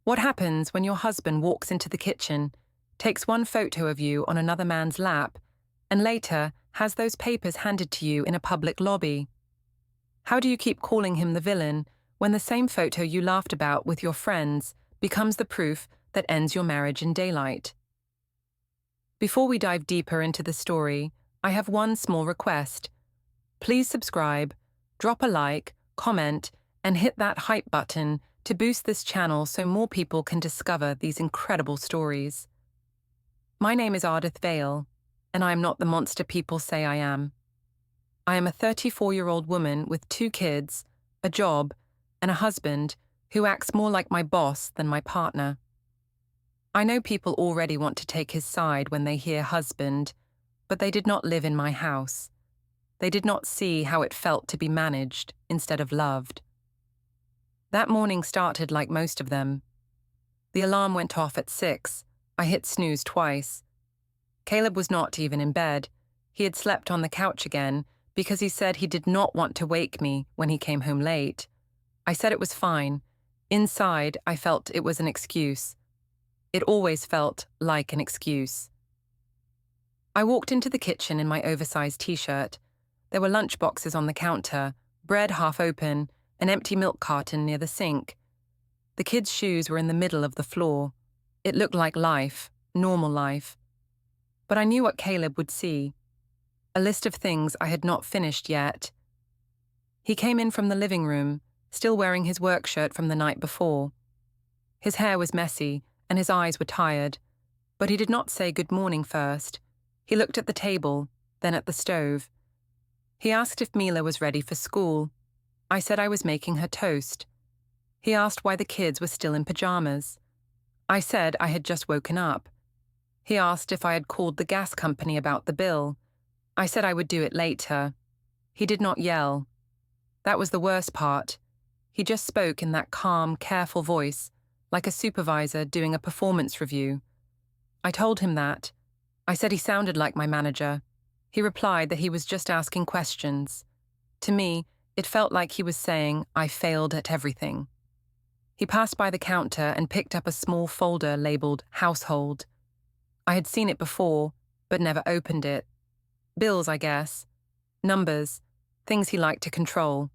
What happens when your husband walks into the kitchen, takes one photo of you on another man's lap, and later has those papers handed to you in a public lobby? How do you keep calling him the villain when the same photo you laughed about with your friends becomes the proof that ends your marriage in daylight? Before we dive deeper into the story, I have one small request. Please subscribe, drop a like, comment, and hit that hype button to boost this channel so more people can discover these incredible stories. My name is Ardith Vale, and I am not the monster people say I am. I am a 34-year-old woman with 2 kids, a job, and a husband who acts more like my boss than my partner. I know people already want to take his side when they hear husband, but they did not live in my house. They did not see how it felt to be managed instead of loved. That morning started like most of them. The alarm went off at 6. I hit snooze twice. Caleb was not even in bed. He had slept on the couch again because he said he did not want to wake me when he came home late. I said it was fine. Inside, I felt it was an excuse. It always felt like an excuse. I walked into the kitchen in my oversized t-shirt. There were lunch boxes on the counter, bread half open, an empty milk carton near the sink. The kids' shoes were in the middle of the floor. It looked like life, normal life. But I knew what Caleb would see. A list of things I had not finished yet. He came in from the living room, still wearing his work shirt from the night before. His hair was messy, and his eyes were tired, but he did not say good morning first. He looked at the table, then at the stove. He asked if Mila was ready for school. I said I was making her toast. He asked why the kids were still in pajamas. I said I had just woken up. He asked if I had called the gas company about the bill. I said I would do it later. He did not yell. That was the worst part. He just spoke in that calm, careful voice, like a supervisor doing a performance review. I told him that. I said he sounded like my manager. He replied that he was just asking questions. To me, it felt like he was saying I failed at everything. He passed by the counter and picked up a small folder labeled Household. I had seen it before, but never opened it. Bills, I guess. Numbers, things he liked to control.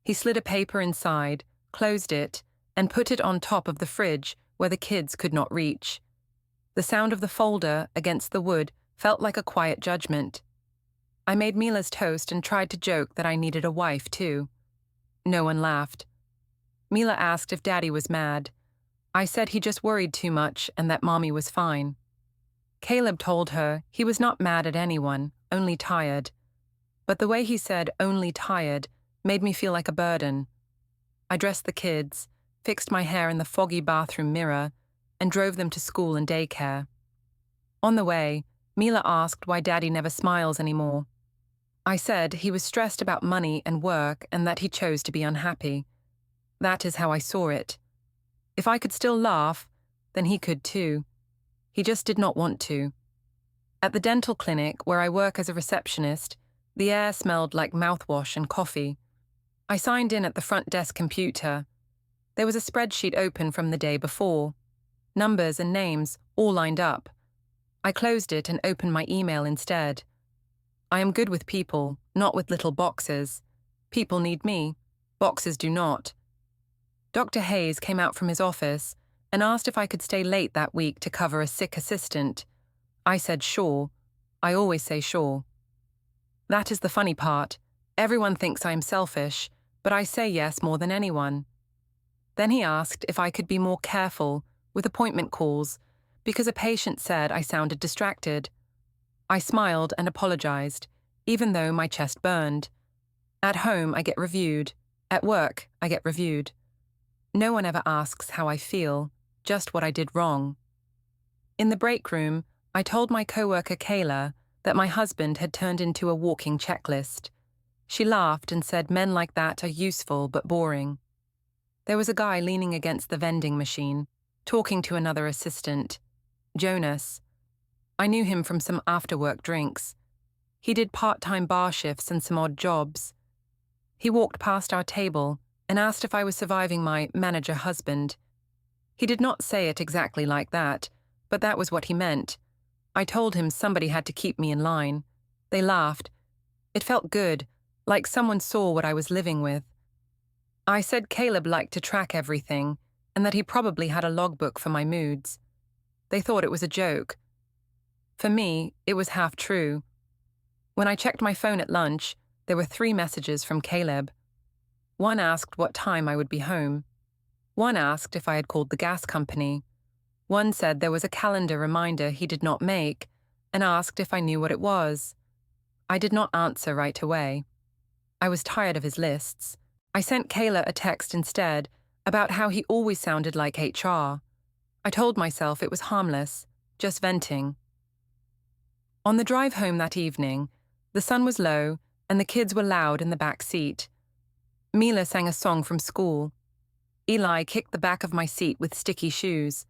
He slid a paper inside, closed it, and put it on top of the fridge where the kids could not reach. The sound of the folder against the wood felt like a quiet judgment. I made Mila's toast and tried to joke that I needed a wife, too. No one laughed. Mila asked if Daddy was mad. I said he just worried too much and that Mommy was fine. Caleb told her he was not mad at anyone, only tired. But the way he said only tired made me feel like a burden. I dressed the kids, fixed my hair in the foggy bathroom mirror, and drove them to school and daycare. On the way, Mila asked why Daddy never smiles anymore. I said he was stressed about money and work and that he chose to be unhappy. That is how I saw it. If I could still laugh, then he could too. He just did not want to. At the dental clinic where I work as a receptionist, the air smelled like mouthwash and coffee. I signed in at the front desk computer. There was a spreadsheet open from the day before. Numbers and names all lined up. I closed it and opened my email instead. I am good with people, not with little boxes. People need me. Boxes do not. Dr. Hayes came out from his office and asked if I could stay late that week to cover a sick assistant. I said sure. I always say sure. That is the funny part. Everyone thinks I am selfish, but I say yes more than anyone. Then he asked if I could be more careful with appointment calls because a patient said I sounded distracted. I smiled and apologized, even though my chest burned. At home, I get reviewed. At work, I get reviewed. No one ever asks how I feel, just what I did wrong. In the break room, I told my coworker Kayla that my husband had turned into a walking checklist. She laughed and said men like that are useful but boring. There was a guy leaning against the vending machine, talking to another assistant, Jonas. I knew him from some after-work drinks. He did part-time bar shifts and some odd jobs. He walked past our table and asked if I was surviving my manager husband. He did not say it exactly like that, but that was what he meant. I told him somebody had to keep me in line. They laughed. It felt good, like someone saw what I was living with. I said Caleb liked to track everything, and that he probably had a logbook for my moods. They thought it was a joke. For me, it was half true. When I checked my phone at lunch, there were 3 messages from Caleb. One asked what time I would be home. One asked if I had called the gas company. One said there was a calendar reminder he did not make, and asked if I knew what it was. I did not answer right away. I was tired of his lists. I sent Kayla a text instead about how he always sounded like HR. I told myself it was harmless, just venting. On the drive home that evening, the sun was low and the kids were loud in the back seat. Mila sang a song from school. Eli kicked the back of my seat with sticky shoes.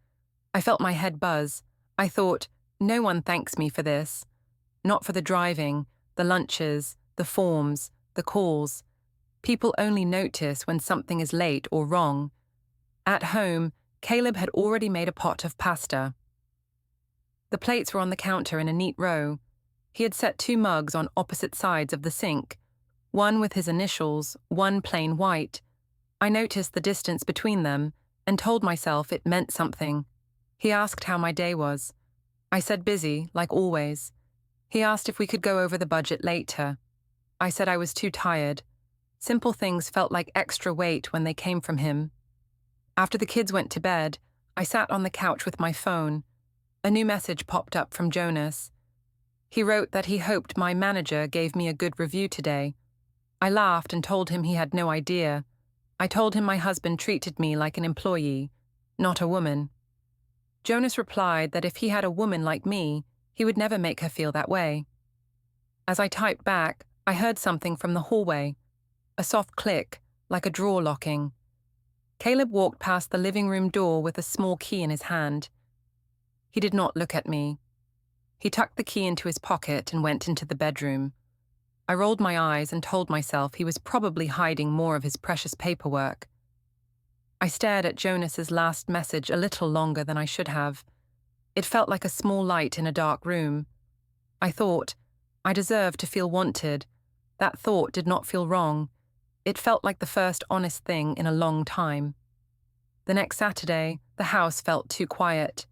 I felt my head buzz. I thought, no one thanks me for this. Not for the driving, the lunches, the forms, the calls. People only notice when something is late or wrong. At home, Caleb had already made a pot of pasta. The plates were on the counter in a neat row. He had set 2 mugs on opposite sides of the sink, one with his initials, one plain white. I noticed the distance between them and told myself it meant something. He asked how my day was. I said busy, like always. He asked if we could go over the budget later. I said I was too tired. Simple things felt like extra weight when they came from him. After the kids went to bed, I sat on the couch with my phone. A new message popped up from Jonas. He wrote that he hoped my manager gave me a good review today. I laughed and told him he had no idea. I told him my husband treated me like an employee, not a woman. Jonas replied that if he had a woman like me, he would never make her feel that way. As I typed back, I heard something from the hallway, a soft click, like a drawer locking. Caleb walked past the living room door with a small key in his hand. He did not look at me. He tucked the key into his pocket and went into the bedroom. I rolled my eyes and told myself he was probably hiding more of his precious paperwork. I stared at Jonas's last message a little longer than I should have. It felt like a small light in a dark room. I thought, I deserve to feel wanted. That thought did not feel wrong. It felt like the first honest thing in a long time. The next Saturday, the house felt too quiet.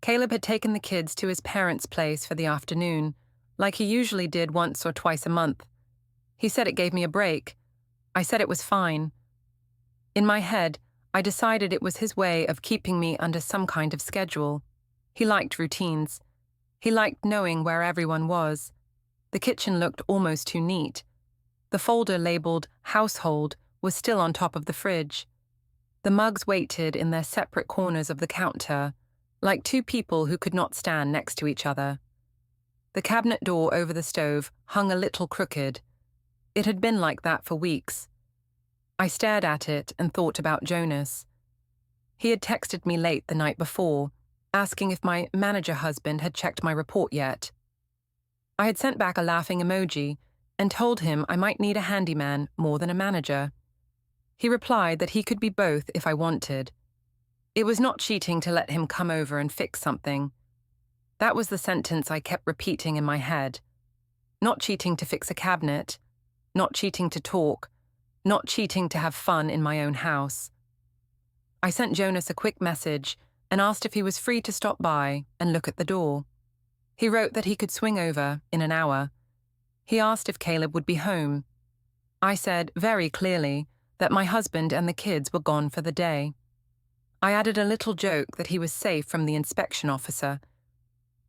Caleb had taken the kids to his parents' place for the afternoon, like he usually did once or twice a month. He said it gave me a break. I said it was fine. In my head, I decided it was his way of keeping me under some kind of schedule. He liked routines. He liked knowing where everyone was. The kitchen looked almost too neat. The folder labeled household was still on top of the fridge. The mugs waited in their separate corners of the counter, like 2 people who could not stand next to each other. The cabinet door over the stove hung a little crooked. It had been like that for weeks. I stared at it and thought about Jonas. He had texted me late the night before, asking if my manager husband had checked my report yet. I had sent back a laughing emoji and told him I might need a handyman more than a manager. He replied that he could be both if I wanted. It was not cheating to let him come over and fix something. That was the sentence I kept repeating in my head. Not cheating to fix a cabinet, not cheating to talk, not cheating to have fun in my own house. I sent Jonas a quick message and asked if he was free to stop by and look at the door. He wrote that he could swing over in an hour. He asked if Caleb would be home. I said very clearly that my husband and the kids were gone for the day. I added a little joke that he was safe from the inspection officer.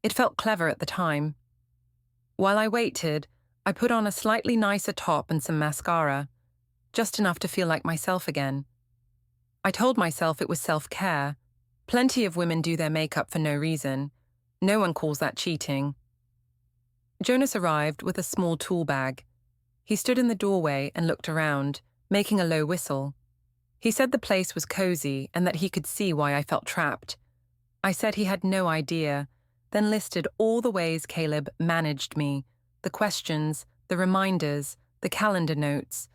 It felt clever at the time. While I waited, I put on a slightly nicer top and some mascara, just enough to feel like myself again. I told myself it was self-care. Plenty of women do their makeup for no reason. No one calls that cheating. Jonas arrived with a small tool bag. He stood in the doorway and looked around, making a low whistle. He said the place was cozy and that he could see why I felt trapped. I said he had no idea, then listed all the ways Caleb managed me, the questions, the reminders, the calendar notes.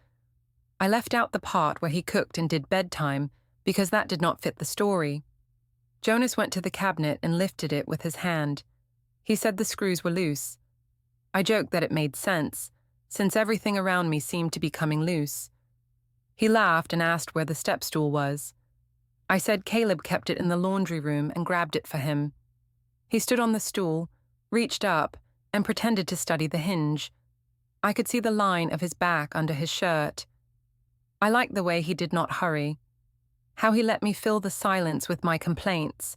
I left out the part where he cooked and did bedtime because that did not fit the story. Jonas went to the cabinet and lifted it with his hand. He said the screws were loose. I joked that it made sense, since everything around me seemed to be coming loose. He laughed and asked where the step stool was. I said Caleb kept it in the laundry room and grabbed it for him. He stood on the stool, reached up, and pretended to study the hinge. I could see the line of his back under his shirt. I liked the way he did not hurry, how he let me fill the silence with my complaints.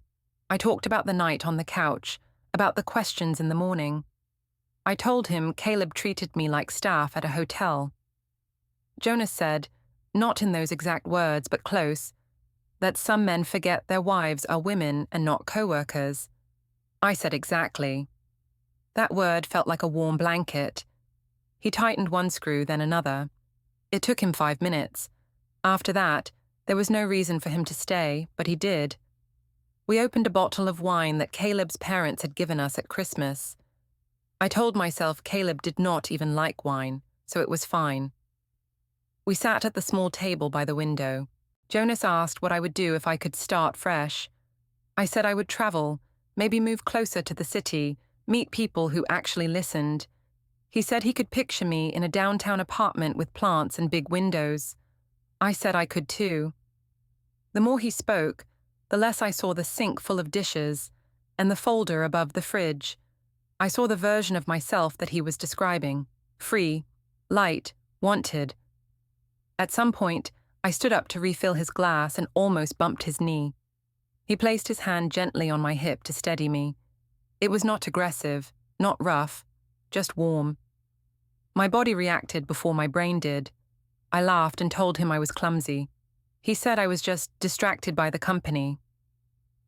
I talked about the night on the couch, about the questions in the morning. I told him Caleb treated me like staff at a hotel. Jonas said, not in those exact words but close, that some men forget their wives are women and not co-workers. I said exactly. That word felt like a warm blanket. He tightened one screw, then another. It took him 5 minutes. After that, there was no reason for him to stay, but he did. We opened a bottle of wine that Caleb's parents had given us at Christmas. I told myself Caleb did not even like wine, so it was fine. We sat at the small table by the window. Jonas asked what I would do if I could start fresh. I said I would travel, maybe move closer to the city, meet people who actually listened. He said he could picture me in a downtown apartment with plants and big windows. I said I could too. The more he spoke, the less I saw the sink full of dishes and the folder above the fridge. I saw the version of myself that he was describing, free, light, wanted. At some point, I stood up to refill his glass and almost bumped his knee. He placed his hand gently on my hip to steady me. It was not aggressive, not rough, just warm. My body reacted before my brain did. I laughed and told him I was clumsy. He said I was just distracted by the company.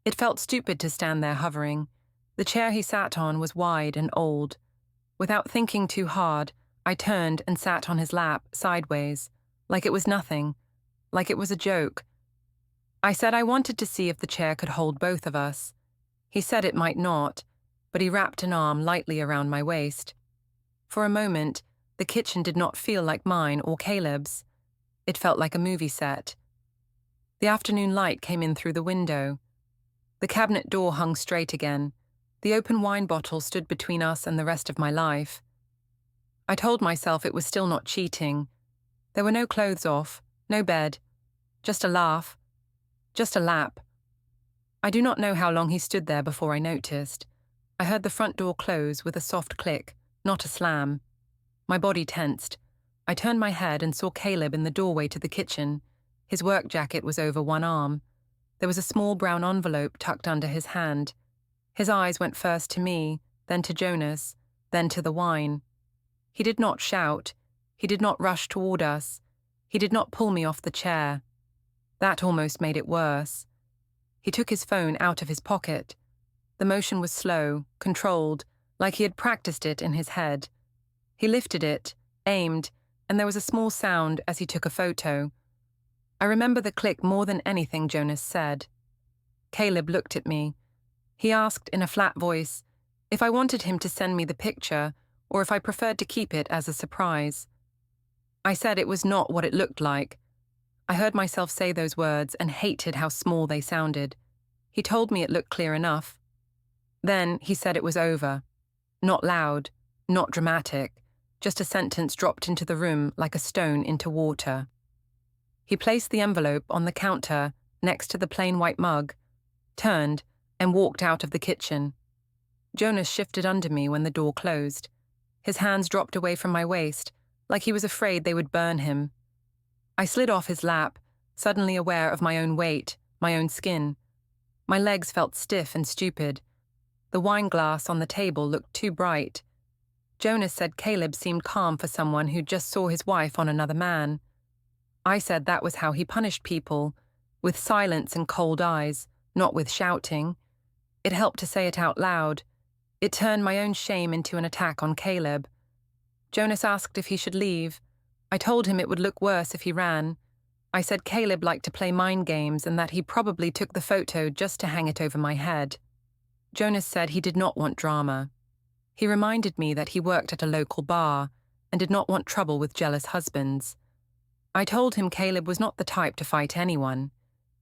It felt stupid to stand there hovering. The chair he sat on was wide and old. Without thinking too hard, I turned and sat on his lap, sideways, like it was nothing, like it was a joke. I said I wanted to see if the chair could hold both of us. He said it might not, but he wrapped an arm lightly around my waist. For a moment, the kitchen did not feel like mine or Caleb's. It felt like a movie set. The afternoon light came in through the window. The cabinet door hung straight again. The open wine bottle stood between us and the rest of my life. I told myself it was still not cheating. There were no clothes off, no bed, just a laugh, just a lap. I do not know how long he stood there before I noticed. I heard the front door close with a soft click, not a slam. My body tensed. I turned my head and saw Caleb in the doorway to the kitchen. His work jacket was over one arm. There was a small brown envelope tucked under his hand. His eyes went first to me, then to Jonas, then to the wine. He did not shout. He did not rush toward us. He did not pull me off the chair. That almost made it worse. He took his phone out of his pocket. The motion was slow, controlled, like he had practiced it in his head. He lifted it, aimed, and there was a small sound as he took a photo. I remember the click more than anything Jonas said. Caleb looked at me. He asked in a flat voice if I wanted him to send me the picture or if I preferred to keep it as a surprise. I said it was not what it looked like. I heard myself say those words and hated how small they sounded. He told me it looked clear enough. Then he said it was over. Not loud, not dramatic, just a sentence dropped into the room like a stone into water. He placed the envelope on the counter next to the plain white mug, turned, and walked out of the kitchen. Jonas shifted under me when the door closed. His hands dropped away from my waist, like he was afraid they would burn him. I slid off his lap, suddenly aware of my own weight, my own skin. My legs felt stiff and stupid. The wine glass on the table looked too bright. Jonas said Caleb seemed calm for someone who just saw his wife on another man. I said that was how he punished people, with silence and cold eyes, not with shouting. It helped to say it out loud. It turned my own shame into an attack on Caleb. Jonas asked if he should leave. I told him it would look worse if he ran. I said Caleb liked to play mind games and that he probably took the photo just to hang it over my head. Jonas said he did not want drama. He reminded me that he worked at a local bar and did not want trouble with jealous husbands. I told him Caleb was not the type to fight anyone.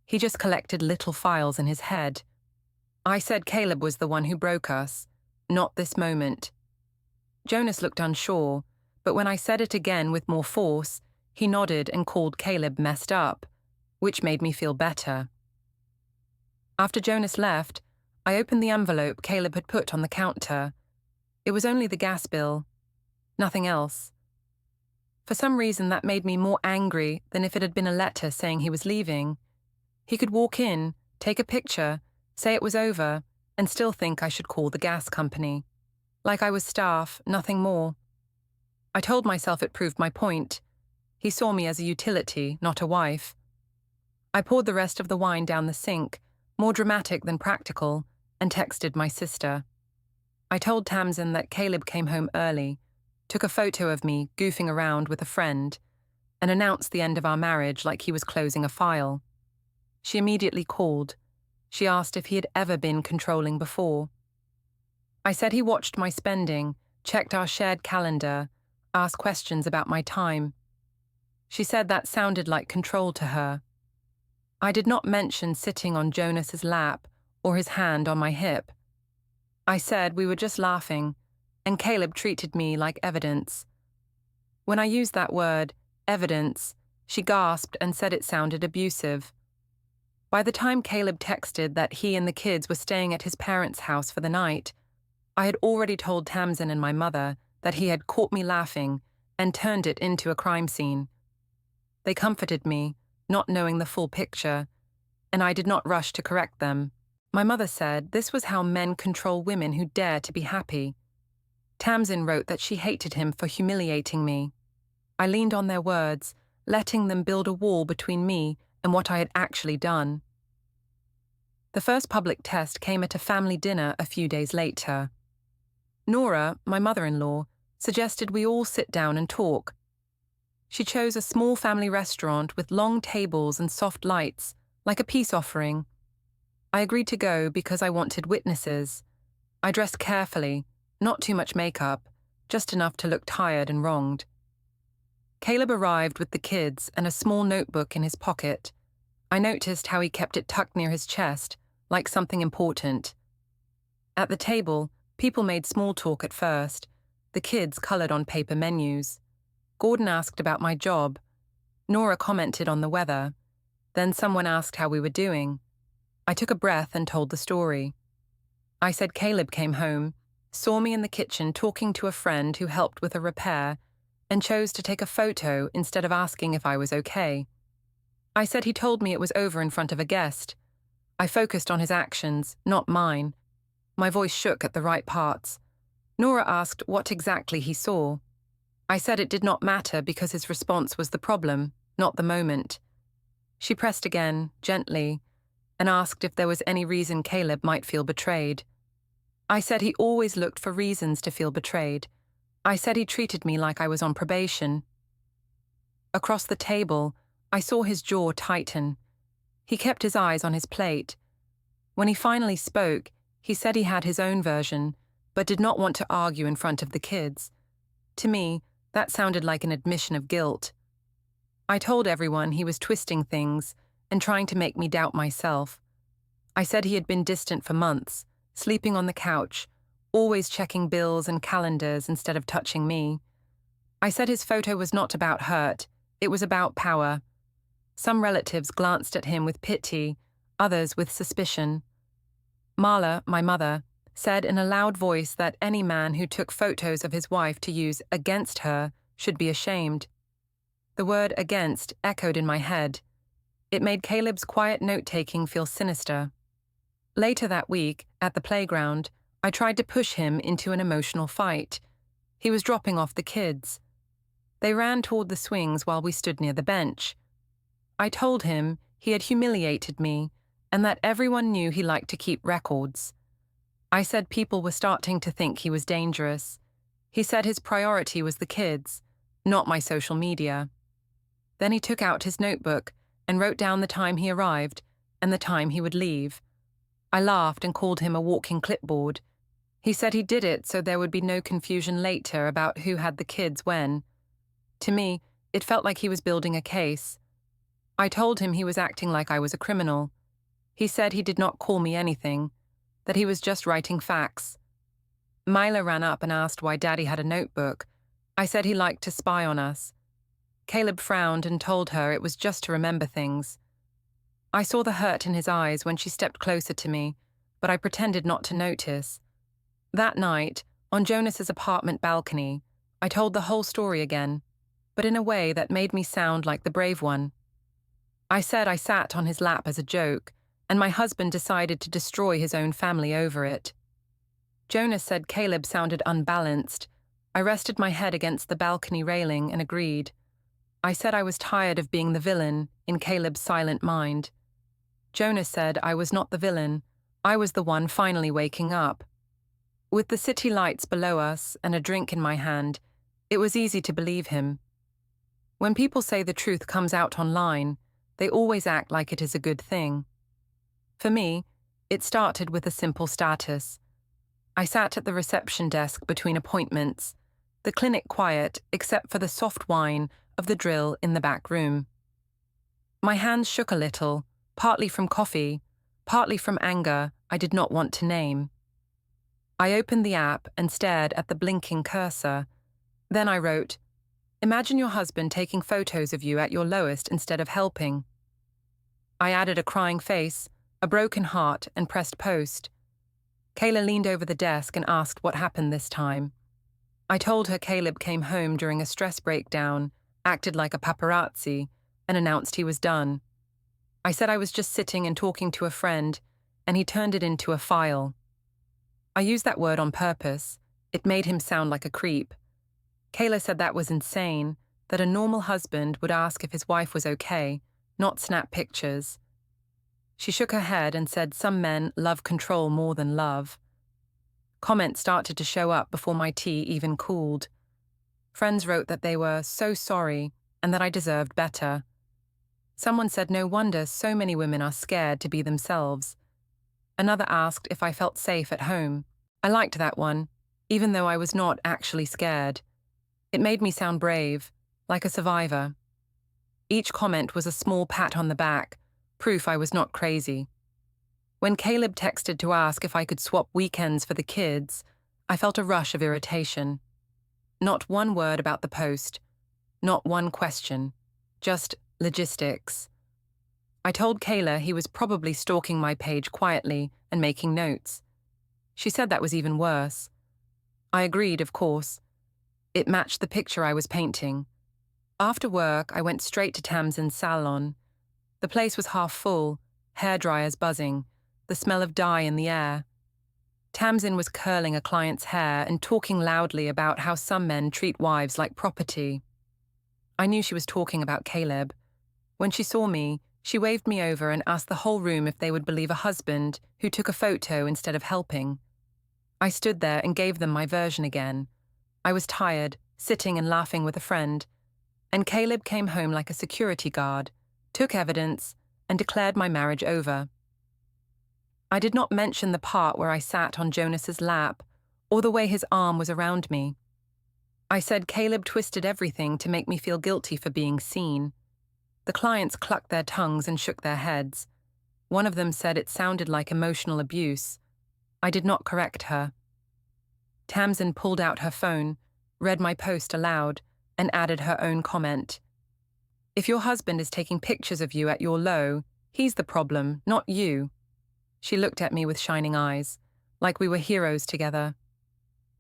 He just collected little files in his head. I said Caleb was the one who broke us, not this moment. Jonas looked unsure, but when I said it again with more force, he nodded and called Caleb messed up, which made me feel better. After Jonas left, I opened the envelope Caleb had put on the counter. It was only the gas bill. Nothing else. For some reason that made me more angry than if it had been a letter saying he was leaving. He could walk in, take a picture, say it was over, and still think I should call the gas company. Like I was staff, nothing more. I told myself it proved my point. He saw me as a utility, not a wife. I poured the rest of the wine down the sink, more dramatic than practical, and texted my sister. I told Tamsin that Caleb came home early, took a photo of me goofing around with a friend, and announced the end of our marriage like he was closing a file. She immediately called. She asked if he had ever been controlling before. I said he watched my spending, checked our shared calendar, asked questions about my time. She said that sounded like control to her. I did not mention sitting on Jonas's lap or his hand on my hip. I said we were just laughing, and Caleb treated me like evidence. When I used that word, evidence, she gasped and said it sounded abusive. By the time Caleb texted that he and the kids were staying at his parents' house for the night, I had already told Tamsin and my mother that he had caught me laughing and turned it into a crime scene. They comforted me, not knowing the full picture, and I did not rush to correct them. My mother said this was how men control women who dare to be happy. Tamsin wrote that she hated him for humiliating me. I leaned on their words, letting them build a wall between me and what I had actually done. The first public test came at a family dinner a few days later. Nora, my mother-in-law, suggested we all sit down and talk. She chose a small family restaurant with long tables and soft lights, like a peace offering. I agreed to go because I wanted witnesses. I dressed carefully, not too much makeup, just enough to look tired and wronged. Caleb arrived with the kids and a small notebook in his pocket. I noticed how he kept it tucked near his chest, like something important. At the table, people made small talk at first. The kids colored on paper menus. Gordon asked about my job. Nora commented on the weather. Then someone asked how we were doing. I took a breath and told the story. I said Caleb came home, saw me in the kitchen talking to a friend who helped with a repair, and chose to take a photo instead of asking if I was okay. I said he told me it was over in front of a guest. I focused on his actions, not mine. My voice shook at the right parts. Nora asked what exactly he saw. I said it did not matter because his response was the problem, not the moment. She pressed again, gently, and asked if there was any reason Caleb might feel betrayed. I said he always looked for reasons to feel betrayed. I said he treated me like I was on probation. Across the table, I saw his jaw tighten. He kept his eyes on his plate. When he finally spoke, he said he had his own version, but did not want to argue in front of the kids. To me, that sounded like an admission of guilt. I told everyone he was twisting things and trying to make me doubt myself. I said he had been distant for months, sleeping on the couch, always checking bills and calendars instead of touching me. I said his photo was not about hurt, it was about power. Some relatives glanced at him with pity, others with suspicion. Marla, my mother, said in a loud voice that any man who took photos of his wife to use against her should be ashamed. The word against echoed in my head. It made Caleb's quiet note-taking feel sinister. Later that week, at the playground, I tried to push him into an emotional fight. He was dropping off the kids. They ran toward the swings while we stood near the bench. I told him he had humiliated me and that everyone knew he liked to keep records. I said people were starting to think he was dangerous. He said his priority was the kids, not my social media. Then he took out his notebook and wrote down the time he arrived and the time he would leave. I laughed and called him a walking clipboard. He said he did it so there would be no confusion later about who had the kids when. To me, it felt like he was building a case. I told him he was acting like I was a criminal. He said he did not call me anything, that he was just writing facts. Mila ran up and asked why Daddy had a notebook. I said he liked to spy on us. Caleb frowned and told her it was just to remember things. I saw the hurt in his eyes when she stepped closer to me, but I pretended not to notice. That night, on Jonas's apartment balcony, I told the whole story again, but in a way that made me sound like the brave one. I said I sat on his lap as a joke, and my husband decided to destroy his own family over it. Jonas said Caleb sounded unbalanced. I rested my head against the balcony railing and agreed. I said I was tired of being the villain in Caleb's silent mind. Jonas said I was not the villain. I was the one finally waking up. With the city lights below us and a drink in my hand, it was easy to believe him. When people say the truth comes out online, they always act like it is a good thing. For me, it started with a simple status. I sat at the reception desk between appointments, the clinic quiet except for the soft whine of the drill in the back room. My hands shook a little, partly from coffee, partly from anger I did not want to name. I opened the app and stared at the blinking cursor. Then I wrote, "Imagine your husband taking photos of you at your lowest instead of helping." I added a crying face, a broken heart, and pressed post. Kayla leaned over the desk and asked what happened this time. I told her Caleb came home during a stress breakdown, acted like a paparazzi, and announced he was done. I said I was just sitting and talking to a friend, and he turned it into a file. I used that word on purpose. It made him sound like a creep. Kayla said that was insane, that a normal husband would ask if his wife was okay, not snap pictures. She shook her head and said some men love control more than love. Comments started to show up before my tea even cooled. Friends wrote that they were so sorry and that I deserved better. Someone said no wonder so many women are scared to be themselves. Another asked if I felt safe at home. I liked that one, even though I was not actually scared. It made me sound brave, like a survivor. Each comment was a small pat on the back, proof I was not crazy. When Caleb texted to ask if I could swap weekends for the kids, I felt a rush of irritation. Not one word about the post, not one question, just logistics. I told Kayla he was probably stalking my page quietly and making notes. She said that was even worse. I agreed, of course. It matched the picture I was painting. After work, I went straight to Tamsin's salon. The place was half full, hairdryers buzzing, the smell of dye in the air. Tamsin was curling a client's hair and talking loudly about how some men treat wives like property. I knew she was talking about Caleb. When she saw me, she waved me over and asked the whole room if they would believe a husband who took a photo instead of helping. I stood there and gave them my version again. I was tired, sitting and laughing with a friend, and Caleb came home like a security guard, took evidence, and declared my marriage over. I did not mention the part where I sat on Jonas's lap, or the way his arm was around me. I said Caleb twisted everything to make me feel guilty for being seen. The clients clucked their tongues and shook their heads. One of them said it sounded like emotional abuse. I did not correct her. Tamsin pulled out her phone, read my post aloud, and added her own comment. "If your husband is taking pictures of you at your low, he's the problem, not you." She looked at me with shining eyes, like we were heroes together.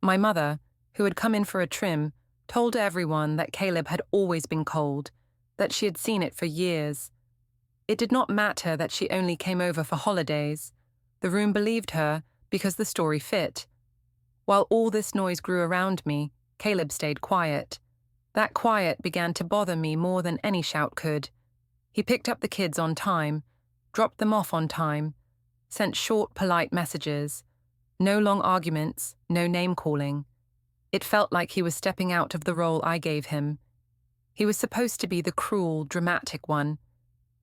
My mother, who had come in for a trim, told everyone that Caleb had always been cold, that she had seen it for years. It did not matter that she only came over for holidays. The room believed her because the story fit. While all this noise grew around me, Caleb stayed quiet. That quiet began to bother me more than any shout could. He picked up the kids on time, dropped them off on time, sent short, polite messages. No long arguments, no name-calling. It felt like he was stepping out of the role I gave him. He was supposed to be the cruel, dramatic one.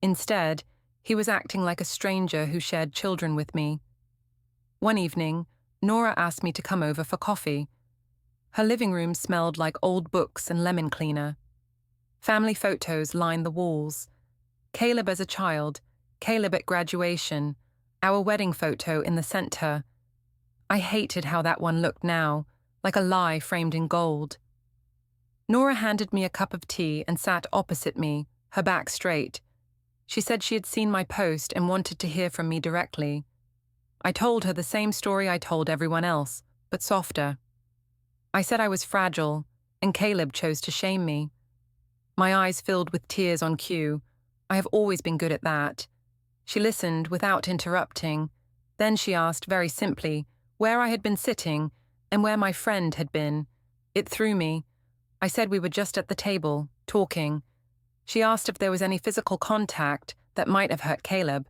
Instead, he was acting like a stranger who shared children with me. One evening, Nora asked me to come over for coffee. Her living room smelled like old books and lemon cleaner. Family photos lined the walls. Caleb as a child, Caleb at graduation, our wedding photo in the center. I hated how that one looked now, like a lie framed in gold. Nora handed me a cup of tea and sat opposite me, her back straight. She said she had seen my post and wanted to hear from me directly. I told her the same story I told everyone else, but softer. I said I was fragile, and Caleb chose to shame me. My eyes filled with tears on cue. I have always been good at that. She listened without interrupting. Then she asked very simply where I had been sitting and where my friend had been. It threw me. I said we were just at the table, talking. She asked if there was any physical contact that might have hurt Caleb.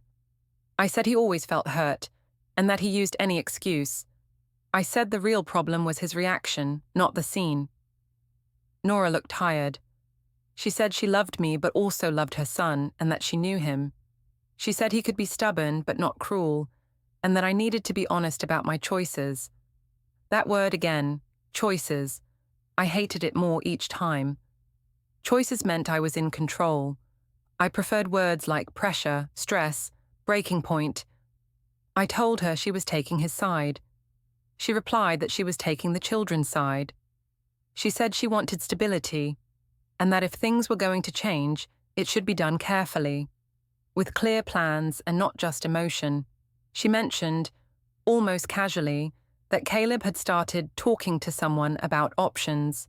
I said he always felt hurt, and that he used any excuse. I said the real problem was his reaction, not the scene. Nora looked tired. She said she loved me but also loved her son and that she knew him. She said he could be stubborn but not cruel, and that I needed to be honest about my choices. That word again, choices. I hated it more each time. Choices meant I was in control. I preferred words like pressure, stress, breaking point. I told her she was taking his side. She replied that she was taking the children's side. She said she wanted stability, and that if things were going to change, it should be done carefully, with clear plans and not just emotion. She mentioned, almost casually, that Caleb had started talking to someone about options.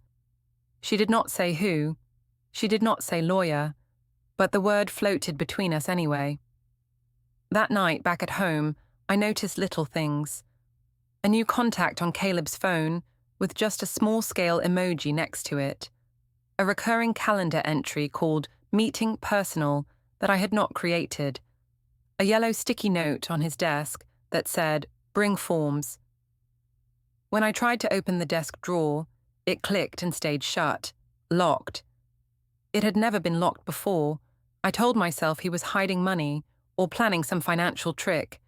She did not say who. She did not say lawyer, but the word floated between us anyway. That night, back at home, I noticed little things. A new contact on Caleb's phone, with just a small-scale emoji next to it. A recurring calendar entry called Meeting Personal that I had not created. A yellow sticky note on his desk that said, Bring forms. When I tried to open the desk drawer, it clicked and stayed shut, locked. It had never been locked before. I told myself he was hiding money or planning some financial trick.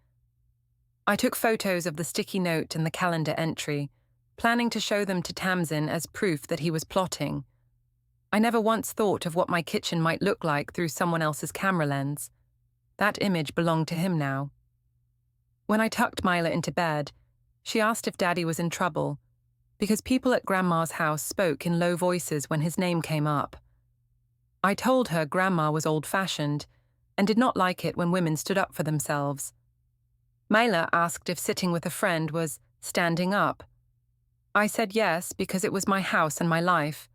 I took photos of the sticky note and the calendar entry, planning to show them to Tamsin as proof that he was plotting. I never once thought of what my kitchen might look like through someone else's camera lens. That image belonged to him now. When I tucked Mila into bed, she asked if Daddy was in trouble, because people at Grandma's house spoke in low voices when his name came up. I told her Grandma was old-fashioned and did not like it when women stood up for themselves. Mila asked if sitting with a friend was standing up. I said yes because it was my house and my life.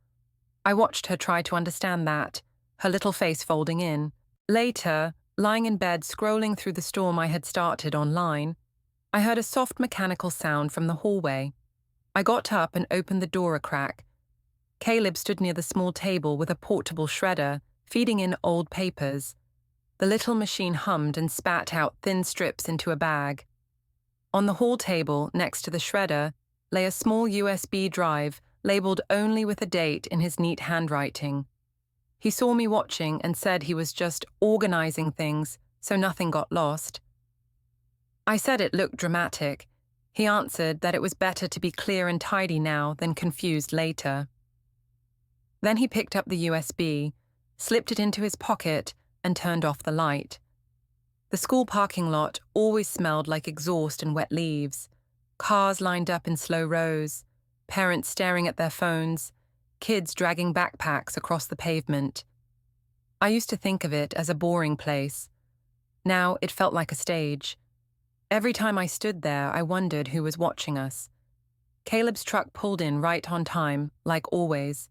I watched her try to understand that, her little face folding in. Later, lying in bed scrolling through the storm I had started online, I heard a soft mechanical sound from the hallway. I got up and opened the door a crack. Caleb stood near the small table with a portable shredder, feeding in old papers. The little machine hummed and spat out thin strips into a bag. On the hall table, next to the shredder, lay a small USB drive labeled only with a date in his neat handwriting. He saw me watching and said he was just organizing things so nothing got lost. I said it looked dramatic. He answered that it was better to be clear and tidy now than confused later. Then he picked up the USB, slipped it into his pocket, and turned off the light. The school parking lot always smelled like exhaust and wet leaves. Cars lined up in slow rows, parents staring at their phones, kids dragging backpacks across the pavement. I used to think of it as a boring place. Now it felt like a stage. Every time I stood there, I wondered who was watching us. Caleb's truck pulled in right on time, like always.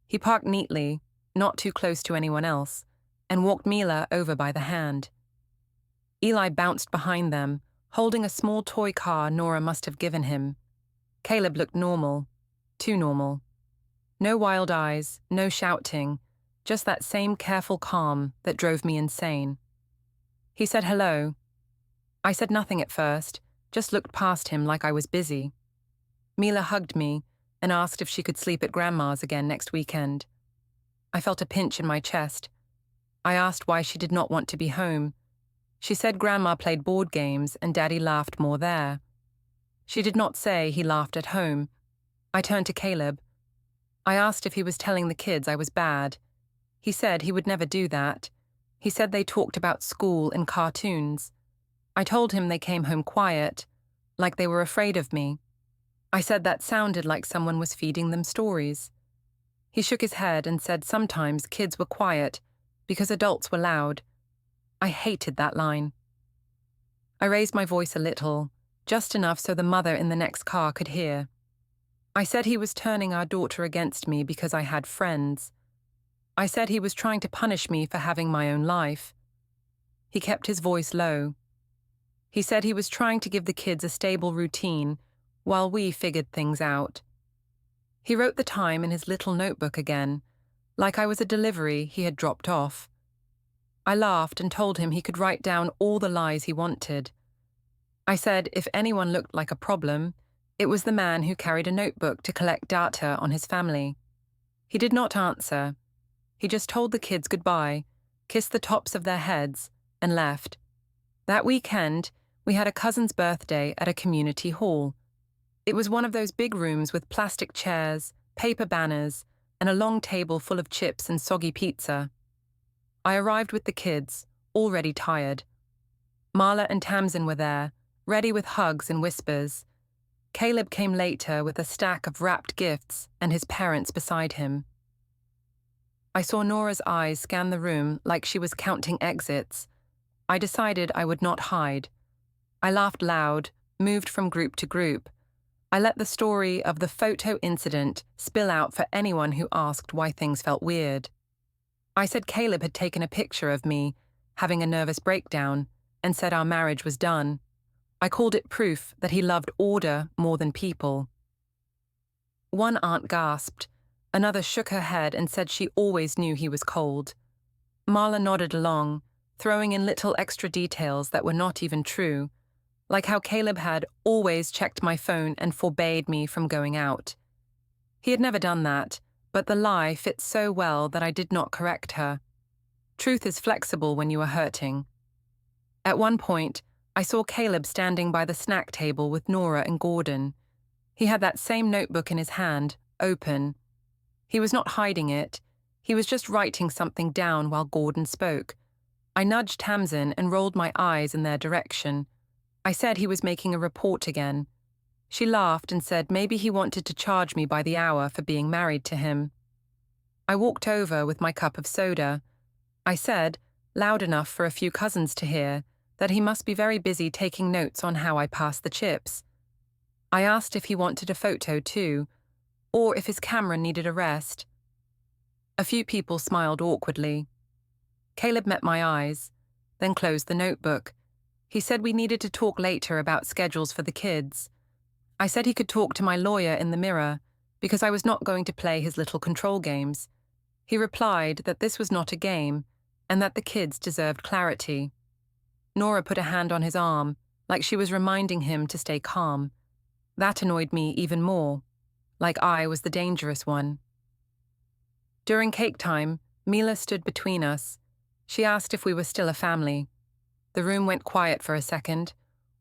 He parked neatly, not too close to anyone else, and walked Mila over by the hand. Eli bounced behind them, holding a small toy car Nora must have given him. Caleb looked normal, too normal. No wild eyes, no shouting, just that same careful calm that drove me insane. He said hello. I said nothing at first, just looked past him like I was busy. Mila hugged me and asked if she could sleep at Grandma's again next weekend. I felt a pinch in my chest. I asked why she did not want to be home. She said Grandma played board games and Daddy laughed more there. She did not say he laughed at home. I turned to Caleb. I asked if he was telling the kids I was bad. He said he would never do that. He said they talked about school and cartoons. I told him they came home quiet, like they were afraid of me. I said that sounded like someone was feeding them stories. He shook his head and said sometimes kids were quiet because adults were loud. I hated that line. I raised my voice a little, just enough so the mother in the next car could hear. I said he was turning our daughter against me because I had friends. I said he was trying to punish me for having my own life. He kept his voice low. He said he was trying to give the kids a stable routine while we figured things out. He wrote the time in his little notebook again, like I was a delivery he had dropped off. I laughed and told him he could write down all the lies he wanted. I said if anyone looked like a problem, it was the man who carried a notebook to collect data on his family. He did not answer. He just told the kids goodbye, kissed the tops of their heads, and left. That weekend, we had a cousin's birthday at a community hall. It was one of those big rooms with plastic chairs, paper banners, and a long table full of chips and soggy pizza. I arrived with the kids, already tired. Marla and Tamsin were there, ready with hugs and whispers. Caleb came later with a stack of wrapped gifts and his parents beside him. I saw Nora's eyes scan the room like she was counting exits. I decided I would not hide. I laughed loud, moved from group to group. I let the story of the photo incident spill out for anyone who asked why things felt weird. I said Caleb had taken a picture of me, having a nervous breakdown, and said our marriage was done. I called it proof that he loved order more than people. One aunt gasped. Another shook her head and said she always knew he was cold. Marla nodded along, throwing in little extra details that were not even true, like how Caleb had always checked my phone and forbade me from going out. He had never done that, but the lie fit so well that I did not correct her. Truth is flexible when you are hurting. At one point, I saw Caleb standing by the snack table with Nora and Gordon. He had that same notebook in his hand, open. He was not hiding it. He was just writing something down while Gordon spoke. I nudged Tamsin and rolled my eyes in their direction. I said he was making a report again. She laughed and said maybe he wanted to charge me by the hour for being married to him. I walked over with my cup of soda. I said, loud enough for a few cousins to hear, that he must be very busy taking notes on how I passed the chips. I asked if he wanted a photo too, or if his camera needed a rest. A few people smiled awkwardly. Caleb met my eyes, then closed the notebook. He said we needed to talk later about schedules for the kids. I said he could talk to my lawyer in the mirror, because I was not going to play his little control games. He replied that this was not a game, and that the kids deserved clarity. Nora put a hand on his arm, like she was reminding him to stay calm. That annoyed me even more, like I was the dangerous one. During cake time, Mila stood between us. She asked if we were still a family. The room went quiet for a second.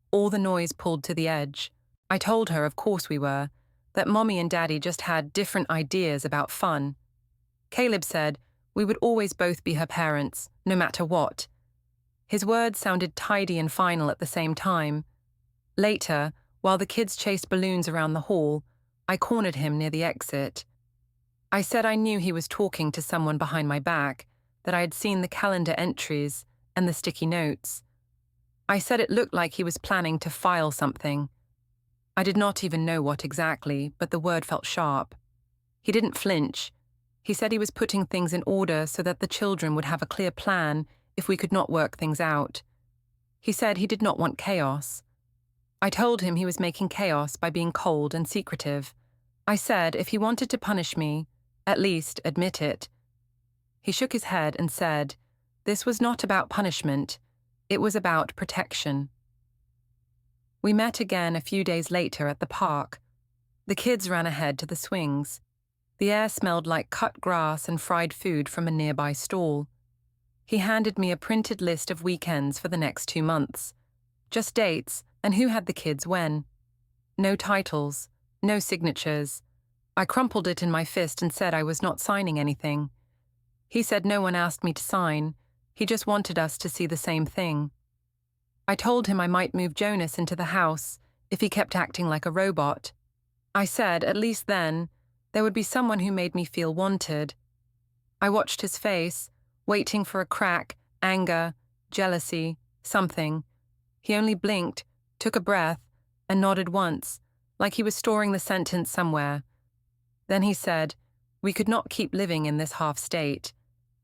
All the noise pulled to the edge. I told her, of course we were, that Mommy and Daddy just had different ideas about fun. Caleb said we would always both be her parents, no matter what. His words sounded tidy and final at the same time. Later, while the kids chased balloons around the hall, I cornered him near the exit. I said I knew he was talking to someone behind my back, that I had seen the calendar entries and the sticky notes. I said it looked like he was planning to file something. I did not even know what exactly, but the word felt sharp. He didn't flinch. He said he was putting things in order so that the children would have a clear plan if we could not work things out. He said he did not want chaos. I told him he was making chaos by being cold and secretive. I said if he wanted to punish me, at least admit it. He shook his head and said, this was not about punishment, it was about protection. We met again a few days later at the park. The kids ran ahead to the swings. The air smelled like cut grass and fried food from a nearby stall. He handed me a printed list of weekends for the next 2 months. Just dates and who had the kids when. No titles, no signatures. I crumpled it in my fist and said I was not signing anything. He said no one asked me to sign, He just wanted us to see the same thing. I told him I might move Jonas into the house if he kept acting like a robot. I said, at least then, there would be someone who made me feel wanted. I watched his face, waiting for a crack, anger, jealousy, something. He only blinked, took a breath, and nodded once, like he was storing the sentence somewhere. Then he said, we could not keep living in this half-state.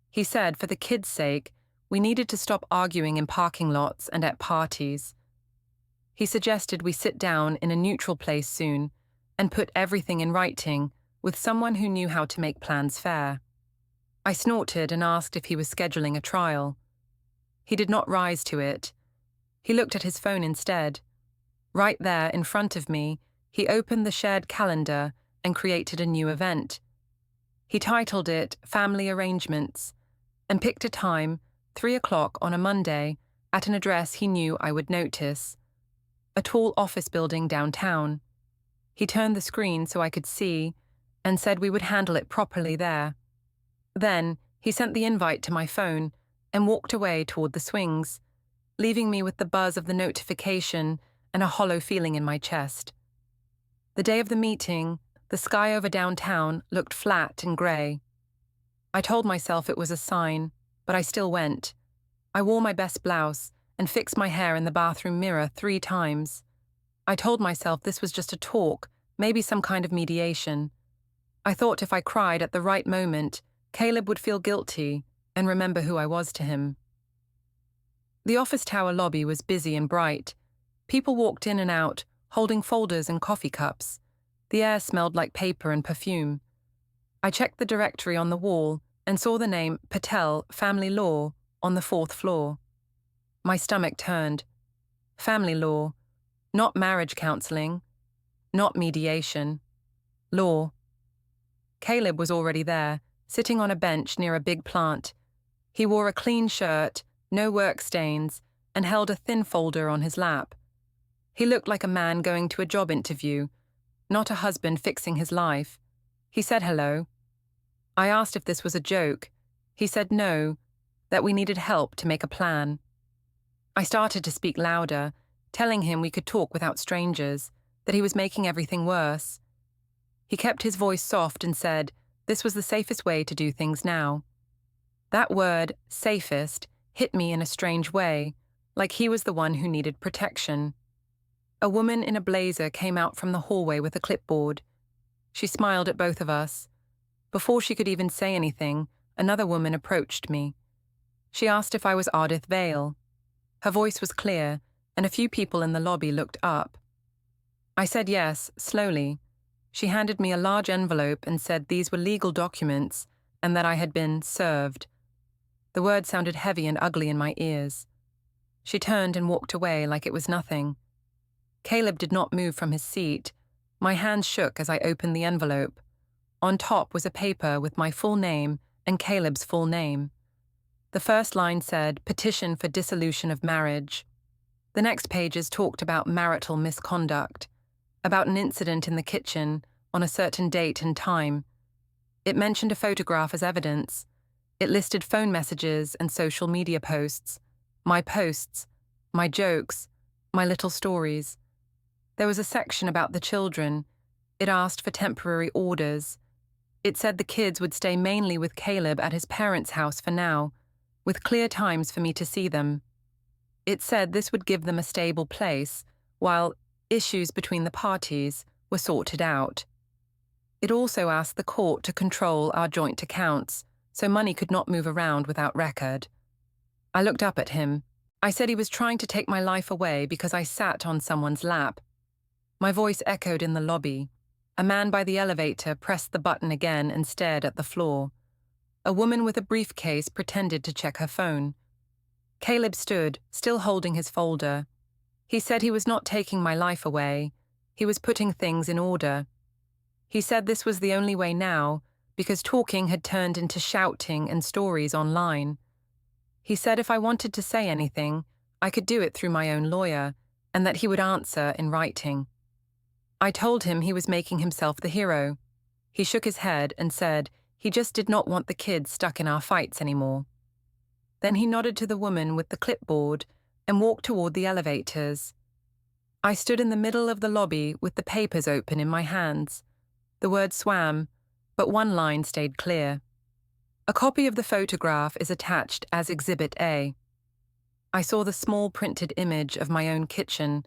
He said, for the kids' sake, we needed to stop arguing in parking lots and at parties. He suggested we sit down in a neutral place soon and put everything in writing with someone who knew how to make plans fair. I snorted and asked if he was scheduling a trial. He did not rise to it. He looked at his phone instead. Right there in front of me, he opened the shared calendar and created a new event. He titled it Family Arrangements and picked a time, 3 o'clock on a Monday, at an address he knew I would notice. A tall office building downtown. He turned the screen so I could see and said we would handle it properly there. Then he sent the invite to my phone and walked away toward the swings, leaving me with the buzz of the notification and a hollow feeling in my chest. The day of the meeting, the sky over downtown looked flat and grey. I told myself it was a sign, but I still went. I wore my best blouse and fixed my hair in the bathroom mirror 3 times. I told myself this was just a talk, maybe some kind of mediation. I thought if I cried at the right moment, Caleb would feel guilty and remember who I was to him. The office tower lobby was busy and bright. People walked in and out, holding folders and coffee cups. The air smelled like paper and perfume. I checked the directory on the wall and saw the name Patel Family Law on the 4th floor. My stomach turned. Family law. Not marriage counseling. Not mediation. Law. Caleb was already there, sitting on a bench near a big plant. He wore a clean shirt, no work stains, and held a thin folder on his lap. He looked like a man going to a job interview, not a husband fixing his life. He said hello. I asked if this was a joke. He said no, that we needed help to make a plan. I started to speak louder, telling him we could talk without strangers, that he was making everything worse. He kept his voice soft and said this was the safest way to do things now. That word, safest, hit me in a strange way, like he was the one who needed protection. A woman in a blazer came out from the hallway with a clipboard. She smiled at both of us. Before she could even say anything, another woman approached me. She asked if I was Ardith Vale. Her voice was clear, and a few people in the lobby looked up. I said yes, slowly. She handed me a large envelope and said these were legal documents and that I had been served. The word sounded heavy and ugly in my ears. She turned and walked away like it was nothing. Caleb did not move from his seat. My hands shook as I opened the envelope. On top was a paper with my full name and Caleb's full name. The first line said, Petition for Dissolution of Marriage. The next pages talked about marital misconduct, about an incident in the kitchen on a certain date and time. It mentioned a photograph as evidence. It listed phone messages and social media posts, my jokes, my little stories. There was a section about the children. It asked for temporary orders. It said the kids would stay mainly with Caleb at his parents' house for now, with clear times for me to see them. It said this would give them a stable place, while issues between the parties were sorted out. It also asked the court to control our joint accounts, so money could not move around without record. I looked up at him. I said he was trying to take my life away because I sat on someone's lap. My voice echoed in the lobby. A man by the elevator pressed the button again and stared at the floor. A woman with a briefcase pretended to check her phone. Caleb stood, still holding his folder. He said he was not taking my life away. He was putting things in order. He said this was the only way now, because talking had turned into shouting and stories online. He said if I wanted to say anything, I could do it through my own lawyer, and that he would answer in writing. I told him he was making himself the hero. He shook his head and said he just did not want the kids stuck in our fights anymore. Then he nodded to the woman with the clipboard and walked toward the elevators. I stood in the middle of the lobby with the papers open in my hands. The word swam, but one line stayed clear. A copy of the photograph is attached as Exhibit A. I saw the small printed image of my own kitchen,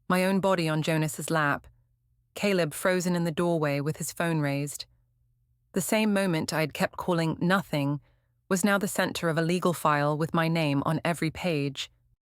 my own body on Jonas's lap, Caleb frozen in the doorway with his phone raised. The same moment I had kept calling nothing was now the center of a legal file with my name on every page.